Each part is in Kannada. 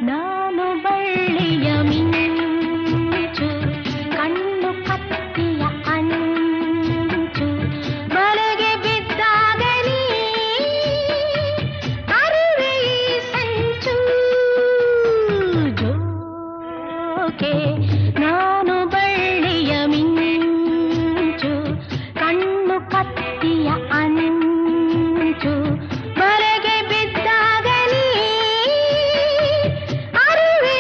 ನಾನು ಬಳ್ಳಿಯ ಮಿಂಚು ಕಣ್ಣು ಕತ್ತಿಯ ಅಂಚು ಬಲೆಗೆ ಬಿದ್ದಾಗಲಿ ಅರಿವೆ ಸಂಚು ಜೋಕೆ ನಾನು ಬಳ್ಳಿಯ ಮಿಂಚು ಕಣ್ಣು ಕತ್ತಿಯ ಅಂಚು ಬಲೆಗೆ ಬಿದ್ದಾಗಲಿ ಅರಿವೆ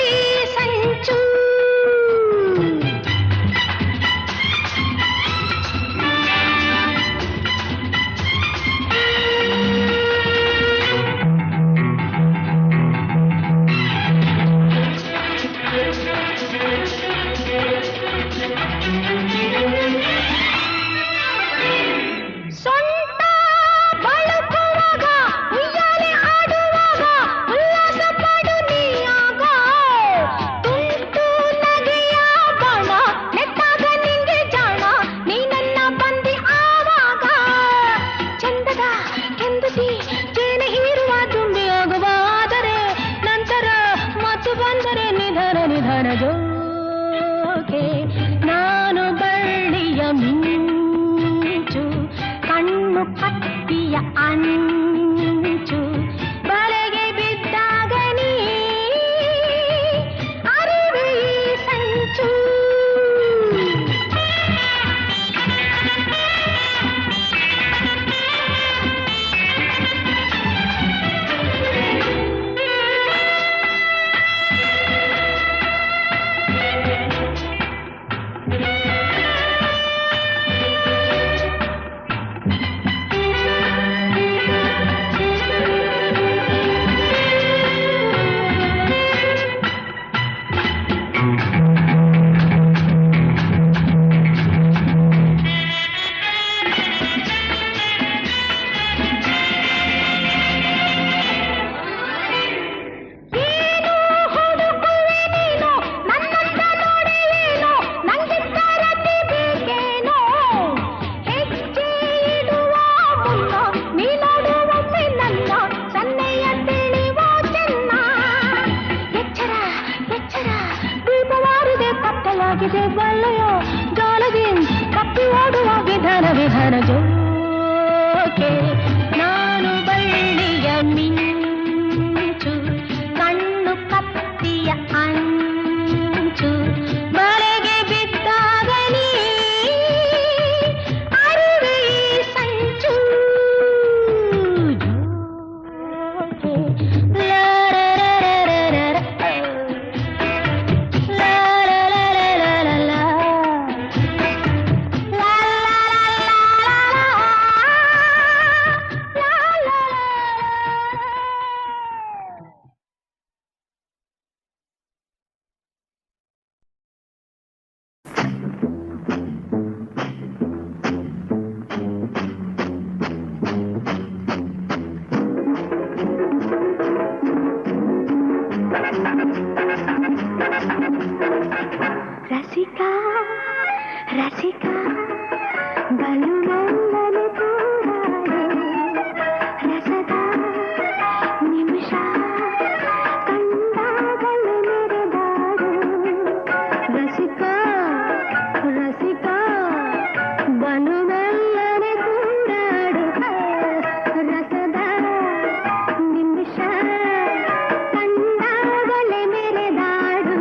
ಸಂಚು ಸೊಂಟ ಬಳುಕುವಾಗ ಉಯ್ಯಾಲೆ ಆಡುವಾಗ ಉಲ್ಲಾಸ ಪಡು ನೀಯಾಗ ತುಂಟು ನಗೆಯ ಬಾಣ ನೆಟ್ಟಾಗ ನಿಂಗೆ ಜಾಣ ನೀ ನನ್ನ ಬಂದಿ ಆವಾಗ ಚಂದದ ಕೆಂದುತಿ ಜೇನೆ ಹೀರುವ ತುಂಬಿ ಆಗುವ ಆದರೆ ನಂತರ ಮತ್ತು ಬಂದರೆ ನಿಧನ ನಿಧನ ಜೋಕೆ ನಾನು ಬಳ್ಳಿಯ ಮಿಂಚು ಕಣ್ಣು ಕತ್ತಿಯ ಅಂಚು ಬಲೆಗೆ ಬಿದ್ದಾಗಲಿ ಅರಿವೆ ಸಂಚು ಏನು ಹುಡುಕುವೆ ನೀನು ನನ್ನಂತ ನೋಡಿ ಏನು ನಂಗಿಂತ ರತಿ ಬೇಕೇನೋ ಹೆಜ್ಜೆ ಇಡುವ ಮುನ್ನ ನೀ ನೋಡುವೊಮ್ಮೆ ನನ್ನ ಸನ್ನೆಯ ತಿಳಿವ ಚೆನ್ನ ಎಚ್ಚರ ಎಚ್ಚರ ದೀಪವಾರಿದೆ ಕತ್ತಲಾಗಿದೆ ಬಲ್ಲೆಯೋ ಜಾಲದಿ ಕಪ್ಪಿ ಓಡುವ ವಿಧಾನ ವಿಧಾನ ಜೋಕೆ ನಾನು ಬಳ್ಳಿಯ ಮಿಂಚು ಕಣ್ಣು ಕತ್ತಿಯ ಅಂಚು ಬಲೆಗೆ ಬಿದ್ದಾಗಲಿ ಅರಿವೆ ಸಂಚು ಜೋಕೆ ಲಾರರರರರರ. ಲಾರರರರರರ. ರಸಿಕಾ ರಸಿಕಾ ಬಲು ಮೆಲ್ಲನೆ ತೂರಾಡೆ ರಸದ ನಿಮಿಷ ಕಂಡಾಗಲೇ ಮೆರೆದಾಡು ರಸಿಕಾ ರಸಿಕಾ ಬಲು ಮೆಲ್ಲನೆ ತೂರಾಡು ರಸದ ನಿಮಿಷ ಕಂಡಾಗಲೇ ಮೆರೆದಾಡು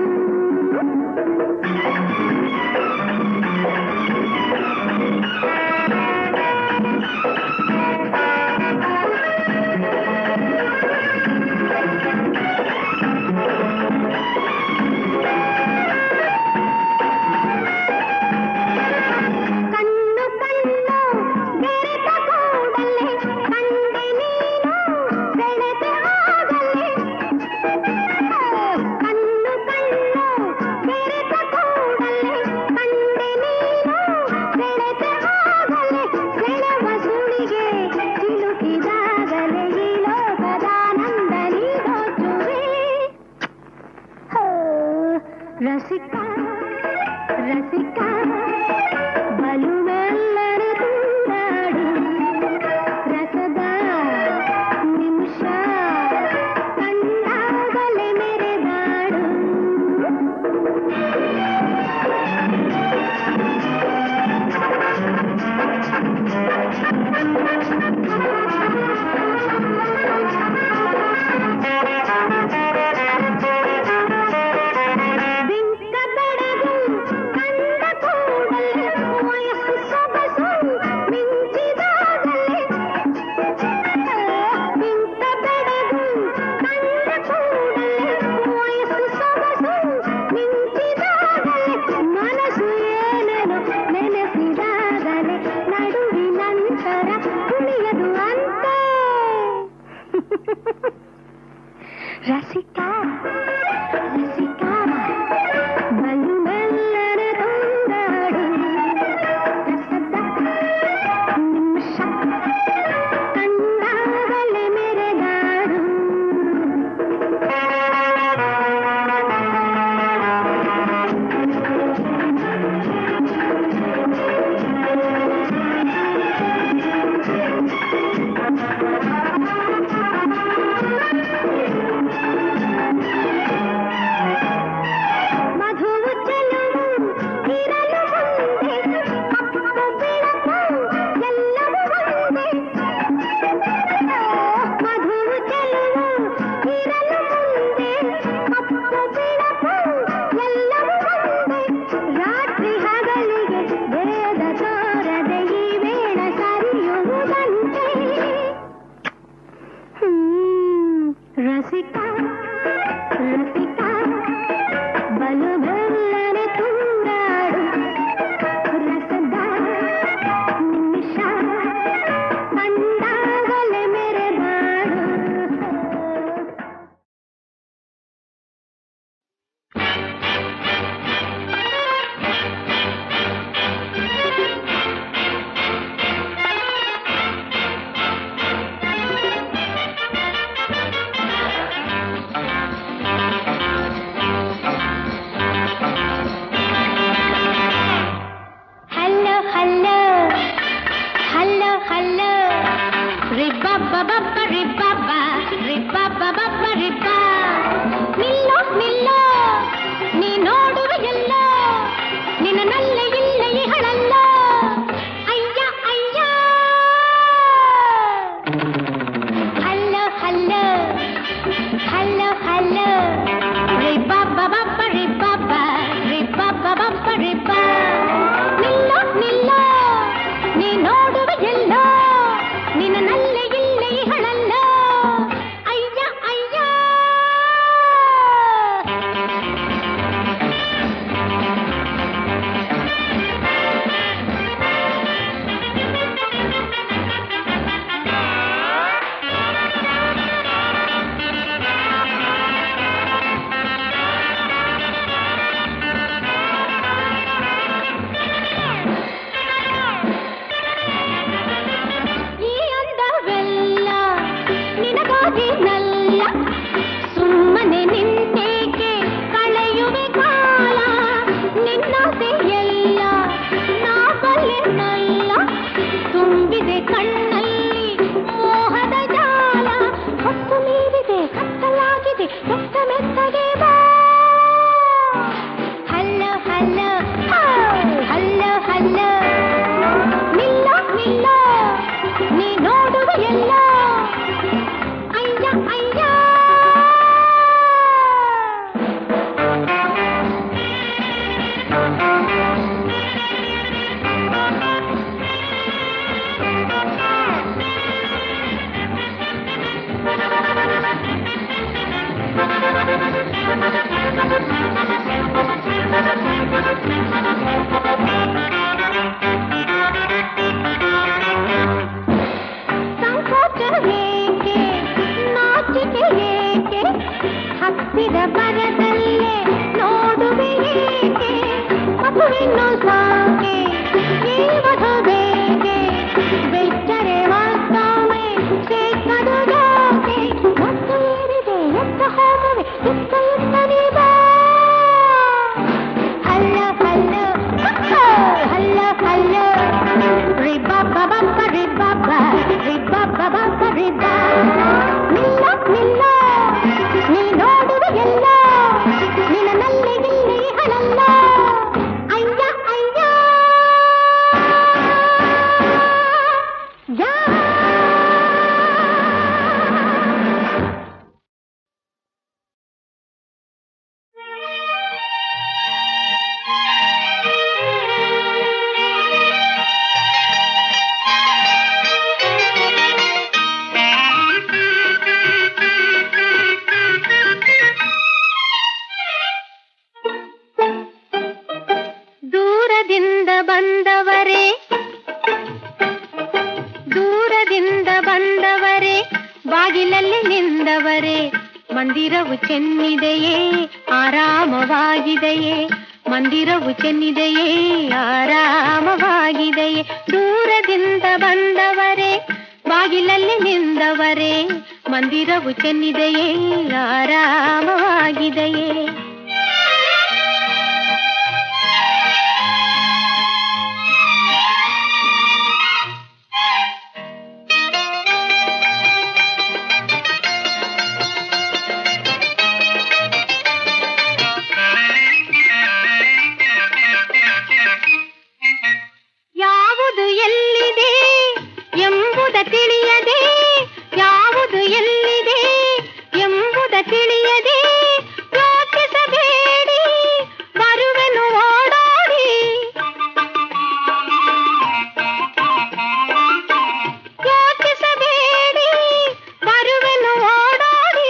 ರಸಿಕಾ ರಸಿಕಾ ಬಲುವೆಲ್ಲರ ತುಂಡಾಡು ರಸದ ನಿಮಿಷ ಕಂಡಾಗಲೇ ನೋಡುವೆ ಎಲ್ಲೋ ನಿನ್ನಲ್ಲೇ ಇಲ್ಲೇ ಇಹಳಲ್ಲ ಅಯ್ಯ ಅಯ್ಯ ಸುಮ್ಮನೆ ನಿಂತೇಕೆ ಕಳೆಯುವೆ ಕಾಲ ನಿನ್ನಾಸೆ ಎಲ್ಲ ನಾ ಬಲ್ಲೆನಲ್ಲ ತುಂಬಿದೆ ಕಣ್ಣಲ್ಲಿ ಮೋಹದ ಜಾಲ ಹೊತ್ತು ಮೀರಿದೆ ಕತ್ತಲಾಗಿದೆ ಮೆತ್ತ ಮೆತ್ತಗೆ ಬಾ ಹಲ್ಲ ಹಲ್ಲ ಹಲ್ಲ ಹಲ್ಲ ನಿಲ್ಲ ನಿಲ್ಲ ನೀ ನೋಡುವೆ ಎಲ್ಲ ಅಯ್ಯ ಅಯ್ಯ ಸಂಕೋಚವೇಕೆ ನಾಚಿಕೆ ಏಕೆ ಹತ್ತಿದ ಬರದಲ್ಲೇ ನೋಡುವೆ ಏಕೆ ಮಗುವಿನ್ನು ಸಾಕೆ ಈ ಮಧುಬೇಗೆ ಬೆಚ್ಚರೆ ಮತ್ತೊಮ್ಮೆ ಸೇಕದು ಯಾಕೆ ಮತ್ತು ಏರಿದೆ ಎತ್ತ ಹೋಗುವೆ ಇತ್ತ ಇತ್ತ ನೀ ಬಾ ಹಲ್ಲ ಹಲ್ಲ ಹಲ್ಲ ಹಲ್ಲ ರಿಬ್ಬಬ್ಬ ಬಬ್ಬ ರಿಬ್ಬಬ್ಬ ರಿಬ್ಬಬ್ಬ ಬಬ್ಬ ರಿಬ್ಬ ನಿಲ್ಲ ನಿಲ್ಲ ನೀ ನೋಡುವೆ ಎಲ್ಲ ನಿನ್ನಲ್ಲೇ ಇಲ್ಲೇ ಇಹಳಲ್ಲ ಅಯ್ಯ ಅಯ್ಯ ಯಾ ದೂರದಿಂದ ಬಂದವರೇ ಬಾಗಿಲಲ್ಲಿ ನಿಂದವರೇ ಮಂದಿರವು ಚೆನ್ನಿದೆಯೇ ಆರಾಮವಾಗಿದೆಯೇ ಮಂದಿರವು ಚೆನ್ನಿದೆಯೇ ಆರಾಮವಾಗಿದೆಯೇ ದೂರದಿಂದ ಬಂದವರೇ ಬಾಗಿಲಲ್ಲಿ ನಿಂದವರೇ ಮಂದಿರವು ಚೆನ್ನಿದೆಯೇ ಆರಾಮವಾಗಿದೆಯೇ ಯಾವುದು ಎಲ್ಲಿದೆ ಎಂಬುದ ತಿಳಿಯದೆ ಯಾವುದು ಎಲ್ಲಿದೆ ಎಂಬುದ ತಿಳಿಯದೆ ಯೋಚಿಸಬೇಡಿ ಬರುವೆನು ಓಡಾಡಿ ಯೋಚಿಸಬೇಡಿ ಬರುವೆನು ಓಡಾಡಿ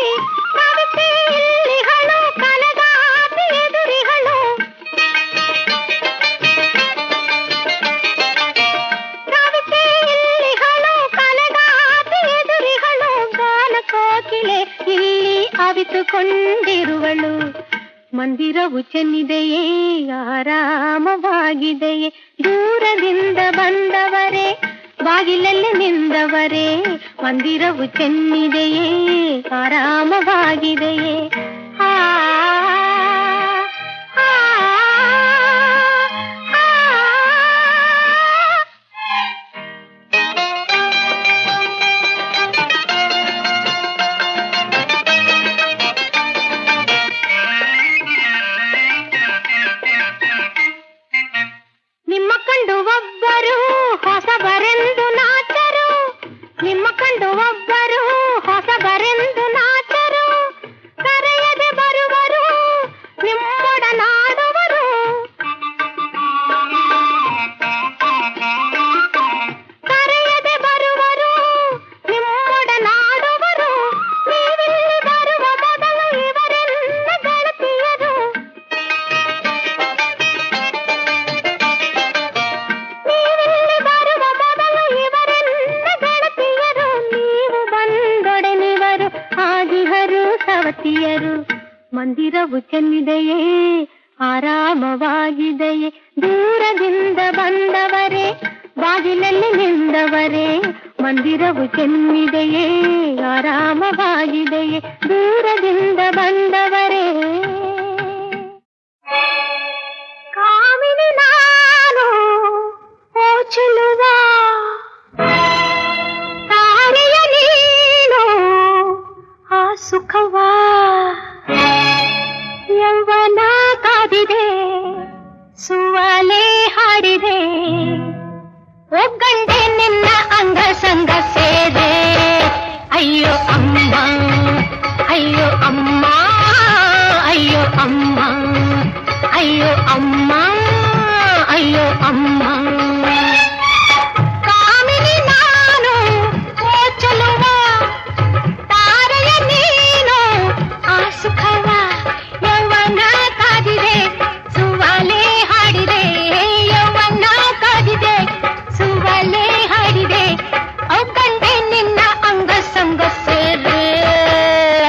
ಕವಿತೆ ಇಲ್ಲಿಗಳು ಕಲಗಾತಿ ಎದುರಿಗಳು ಕೋಕಿಲೆ ಇಲ್ಲಿ ಅವಿತುಕೊಂಡಿರುವಳು ಮಂದಿರವು ಚೆನ್ನಿದೆಯೇ ಆರಾಮವಾಗಿದೆಯೇ ದೂರದಿಂದ ಬಂದವರೇ ಬಾಗಿಲಲ್ಲಿ ನಿಂದವರೇ ಮಂದಿರವು ಚೆನ್ನಿದೆಯೇ ಆರಾಮವಾಗಿದೆಯೇ ಆ ನಿಮ್ಮ ಕಂಡು ಒಬ್ಬರು ಹೊಸಬರೆಂದು ನಾಚರು ನಿಮ್ಮ ಕಂಡು ಒಬ್ಬರು ಹೊಸಬರೆಂದು ನಾಚರು ಕರೆಯದೆ ಬರುವರು ನಾಟರು. ಮಂದಿರವು ಚೆನ್ನಿದೆಯೇ, ಆರಾಮವಾಗಿದೆಯೇ? ದೂರದಿಂದ ಬಂದವರೇ, ಬಾಗಿಲಲ್ಲಿ ನಿಂದವರೇ, ಮಂದಿರವು ಚೆನ್ನಿದೆಯೇ, ಆರಾಮವಾಗಿದೆಯೇ? ದೂರದಿಂದ ಬಂದವರೇ. ಕಾಮಿನಿ ನಾನು ಓ ಚೆಲುವ, ತಾರೆಯ ನೀನು ಆ ಸುಖವ. ಯೌವನ ಕಾದಿದೆ, ಸುವಾಲೆ ಹಾಡಿದೆ, ಒಗ್ಗಂಡೆ ನಿನ್ನ ಅಂಗ ಸಂಗ ಸೇದೆ. ಅಯ್ಯೋ ಅಮ್ಮ, ಅಯ್ಯೋ ಅಮ್ಮ, ಅಯ್ಯೋ ಅಮ್ಮ, ಅಯ್ಯೋ ಅಮ್ಮ, ಅಯ್ಯೋ ಅಮ್ಮ. ಕಾಮಿನಿ ನಾನು ಓ ಚೆಲುವ, ತಾರೆಯ ನೀನು ಆ ಸುಖವ. ಯೌವನ ಕಾದಿದೆ, ಸುವಾಲೆ ಹಾಡಿದೆ, ಯೌವನ ಕಾದಿದೆ, ಸುವಾಲೆ ಹಾಡಿದೆ, ಒಗ್ಗಂಡೆ ನಿನ್ನ ಅಂಗ ಸಂಗ ಸೇರೆ.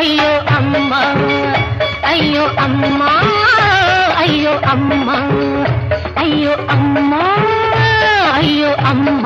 ಅಯ್ಯೋ ಅಮ್ಮ, ಅಯ್ಯೋ ಅಮ್ಮ, ಅಯ್ಯೋ ಅಮ್ಮ, ಅಯ್ಯೋ ಅಮ್ಮ, ಅಯ್ಯೋ ಅಮ್ಮ.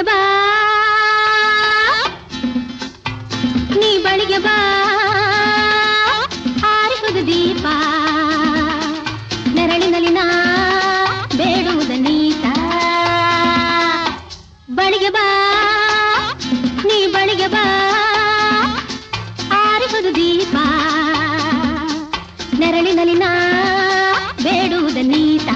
ಬಳಿಗೆ ಬಾ ನೀ ಬಳಿಗೆ ಬಾ ಆರಿಸುವುದು ದೀಪ ನೆರಳಿನಲ್ಲಿ ನಾ ಬೇಡುವುದ ನೀತ ಬಳಿಗೆ ಬಾ ನೀ ಬಳಿಗೆ ಬಾ ಆರಿಸುವುದು ದೀಪ ನೆರಳಿನಲ್ಲಿ ನಾ ಬೇಡುವುದ ನೀತ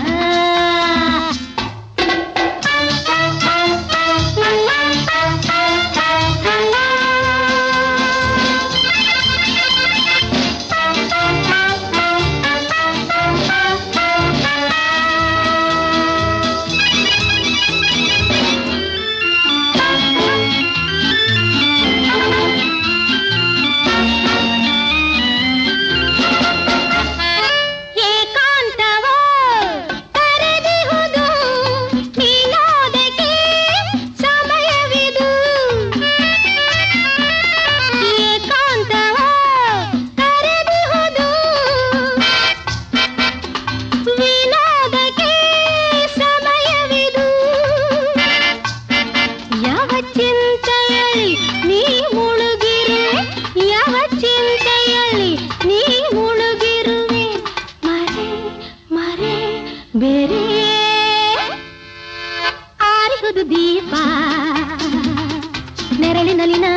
ನೆರಳಿನಲ್ಲಿನ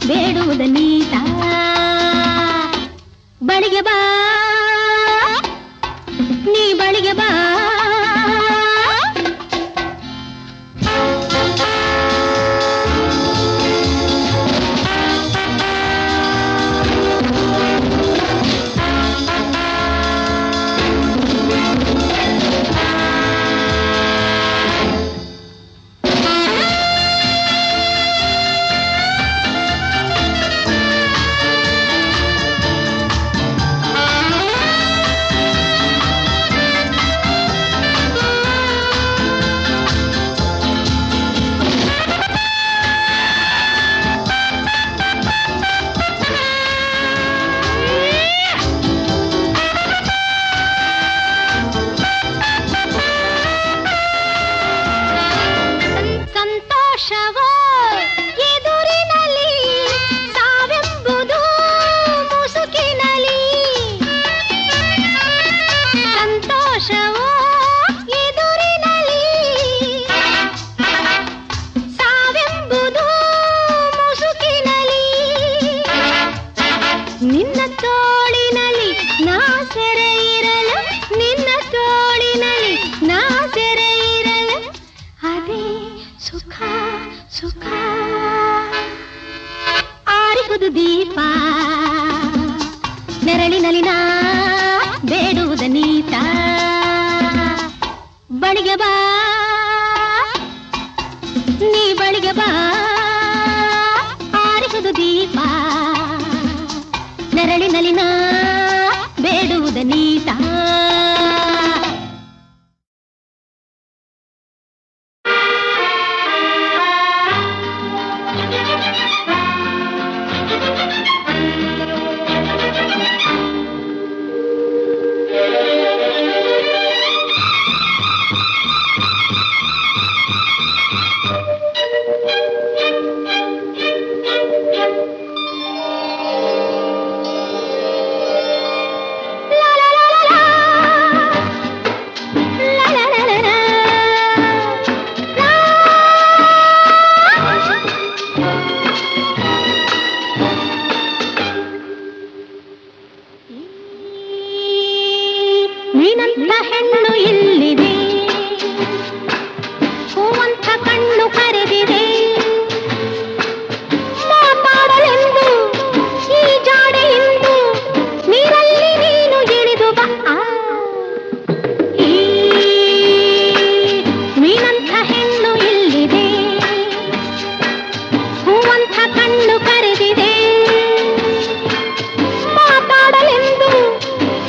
ಬೇಡುವುದ ನೀತ ಬಳಿಗೆ ಬಾ ನೀ ಬಳಿಗೆ ಬಾ ದೀಪ ನೆರಳಿನಲ್ಲಿನ ಬೇಡುವುದ ನೀತ ಬಳಿಗೆ ಬಾ ನೀ ಬಳಿಗೆ ಬಾ ಆರಿಸುವುದು ದೀಪ ನೆರಳಿನಲ್ಲಿನ ಬೇಡುವುದ ನೀತ ನೀನಂತ ಹೆಣ್ಣು ಇಲ್ಲಿದೆ ಹೂವಂತ ಕಣ್ಣು ಕರೆದಿದೆ ಮಾತಾಡಲೆಂದು ಈ ಜಾಡೆಯಿಂದ ನೀರಲ್ಲಿ ನೀನು ಇಳಿದು ಬಾ ನೀನಂತ ಹೆಣ್ಣು ಇಲ್ಲಿದೆ ಹೂವಂತ ಕಣ್ಣು ಕರೆದಿದೆ ಮಾತಾಡಲೆಂದು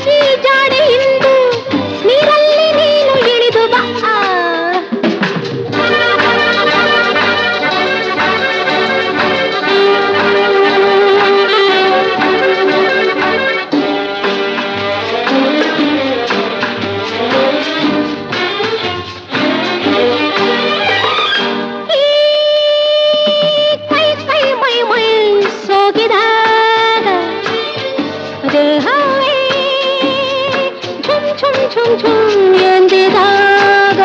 ಈ ಜಾಡೆಯಿಂದ ನೀರಲ್ಲಿ ನೀನು ಇಳಿದು ಎಂದಿದಾಗ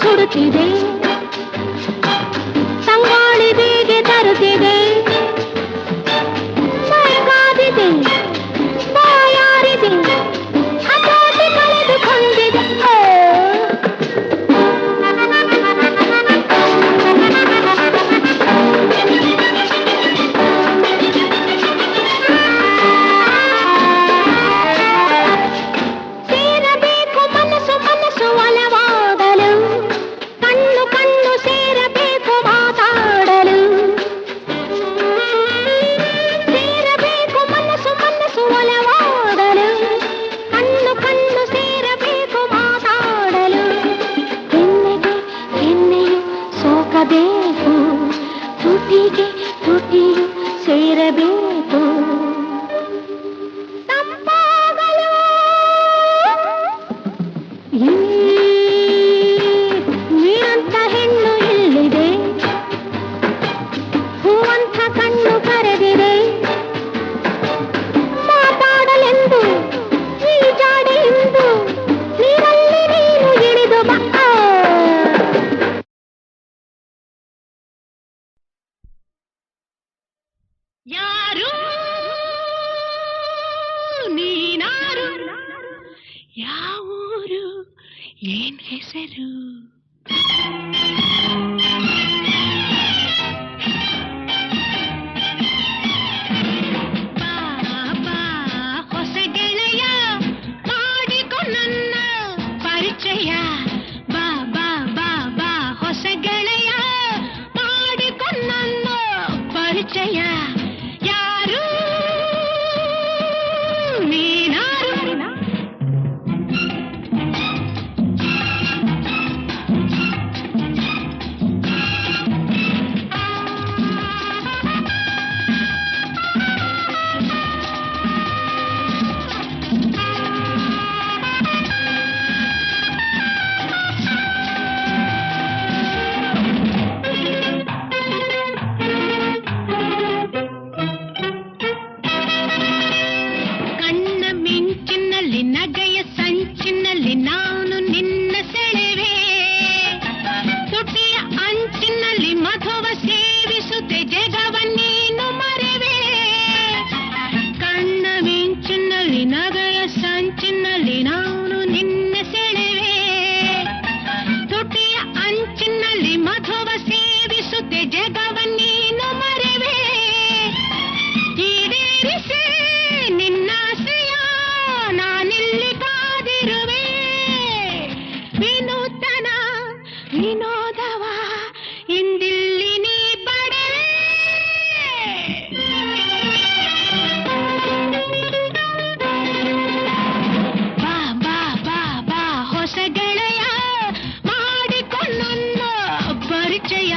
ಸುಡುತ್ತಿದೆ ತಂಗಾಳಿ ಬೀಗೆ ತರುತ್ತಿದೆ ಕಾದಿದೆ ಬಾಯಾರಿದೆ ಹತೋಟಿ ಕಳೆದುಕೊಂಡಿದೆ ಸೇರಬೇಕು ಮನಸ್ಸು ಮನಸ್ಸು ಒಲವಾಗಲು ಕಣ್ಣು ಕಣ್ಣು ಸೇರಬೇಕು ಮಾತಾಡಲು ಸೇರಬೇಕು ಮನಸ್ಸು ಮನಸ್ಸು ಒಲವಾಡಲು ಕಣ್ಣು ಕಣ್ಣು ಸೇರಬೇಕು ಮಾತಾಡಲು ಹೆಣ್ಣೆಗೆ ಹೆಣ್ಣೆಯು ಸೋಕಬೇಕು ತುಟಿಗೆ ತುಟಿಯು ಸೇರಬೇಕು ತಂಪಾಗಲು ನೀರಂತ ಹೆಣ್ಣು ಇಲ್ಲಿದೆ ಹೂವಂಥ ಕಣ್ಣು ಕರೆದಿದೆ ಮಾತಾಡಲೆಂದು ಈ ಜಾಡೆಯಿಂದ ನೀರಲ್ಲಿ ನೀನು ಇಳಿದು ಬಾ ಯಾರು ನೀನಾರು ಯಾವೂರು ಏನ್ ಹೆಸರು ಬಾಬಾ ಹೊಸ ಗೆಳೆಯ ಮಾಡಿಕೊ ನನ್ನ ಪರಿಚಯ ಬಾಬಾ ಬಾಬಾ ಹೊಸ ಗೆಳೆಯ ಮಾಡಿಕೊ ನನ್ನ ಪರಿಚಯ ಯಾರು ನೀನಾರು ಗೆಳೆಯ ಮಾಡಿಕೊಂಡ ಪರಿಚಯ